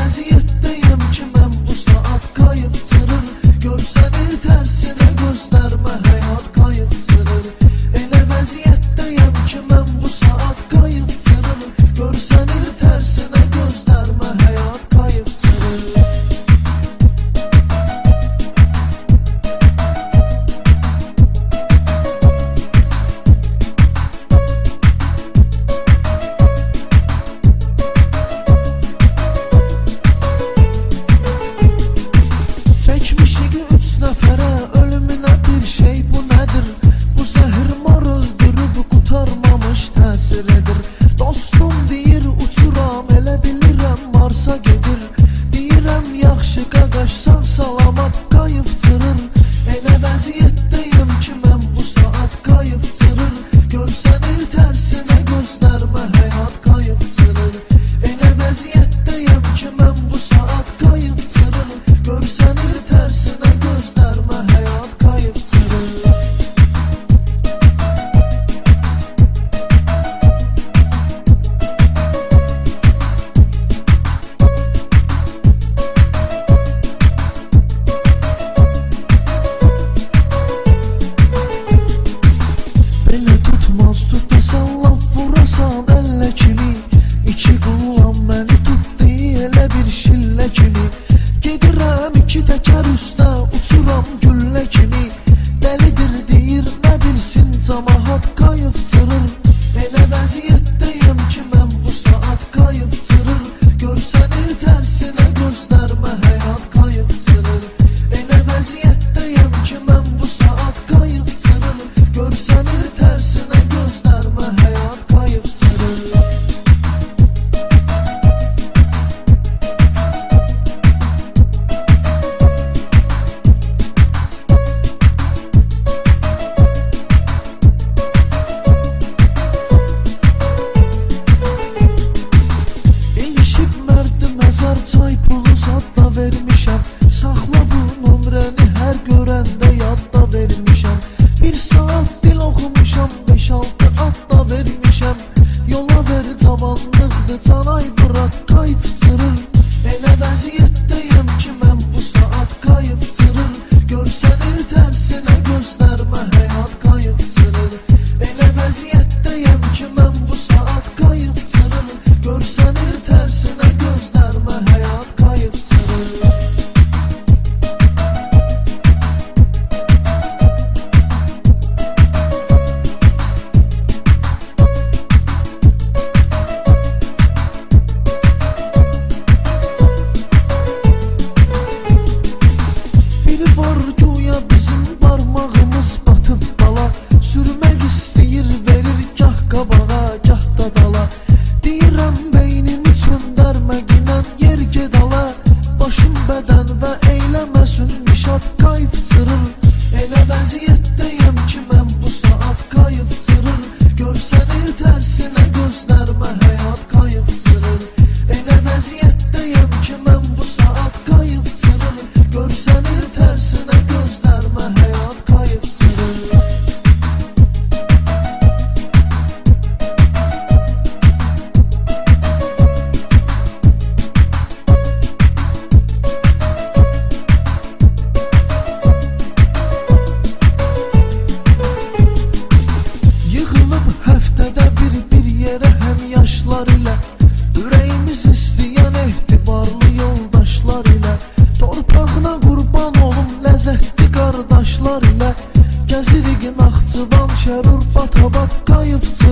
vəziyyətdəyəm ki mən bu saat qayıqçırır. Görsənir tərsinə gözlərmə həyat qayıqçırır. Elə vəziyyətdəyəm ki mən bu saat qayıqçırır. Görsənir tərsinə gözlərmə həyat qayıqçırır. Çəkmişik 3 nəfərə ölümünə bir şey bu nədir? Bu zəhir mar öldürüb qutarmamış təsir edir. Dostum deyir uçuram elə bilirəm Marsa gedir. Deyirəm yaxşı qaqaş sağ salamat qayıqçırır. Elə vəziyyətdəyəm ki mən bu saat qayıqçırır. Görsənir tərsinə gözlərmə həyat qayıqçırır. Elə vəziyyətdəyəm ki mən bu saat qayıqçırır. Görsənir tərsinə gözlərmə həyat qayıqçırır. Belə tutmaz tutasan laf vurasan əllə kimi. İki qullan məni tutdu elə bir şillə kimi. Gedirəm 2 təkər üstə uçuram güllə kimi. Dəlidir deyir nə bilsin camaat qayıqçırır. Elə vəziyyətdəyəm ki mən bu saat qayıqçırır. Görsənir tərsinə gözlərmə həyat qayıqçırır. Elə vəziyyətdəyəm ki mən bu saat qayıqçırır. Görsənir tərsinə gözlərmə həyat qayıqçırır. Çay pulu zadda vermişəm. Saxla bu nömrəni hər görəndə yadda vermişəm. Bir saat dil oxumuşam, 5-6 adda vermişəm. Yola ver cavanlıqdır, canay bırak qayıqçırır. Elə vəziyyətdəyəm ki mən bu saat qayıqçırır. Görsənir tərsinə gözlərmə həyat qayıqçırır. Elə vəziyyətdəyəm ki mən bu saat qayıqçırır. Görsənir tərsinə gözlərmə həyat qayıqçırır. Biri var güya bizim barmağımız batıb dala. Sürmək istəyir verir gah qabağa gah da dala. Deyirəm beynimi çöndərməqinən yer gedala. Başım bədən və eyləməsin nişad qayıqçırır. Elə vəziyyətdəyəm ki mən bu saat qayıqçırır. Görsənir tərsinə gözlərmə həyat qayıqçırır. Elə vəziyyətdəyəm ki mən bu saat qayıqçırır. Görsənir tərsinə gözlərmə həyat qayıqçırır. Yığılıb həftədə bir yerə həm yaşlar ilə. Ürəyimiz istəyən ehtibarlı yoldaşlar ilə. Torpağına qurban olum ləzzətli qardaşlar ilə. Gəzirik Naxçıvan, Şərur, Batabat qayıqçırır.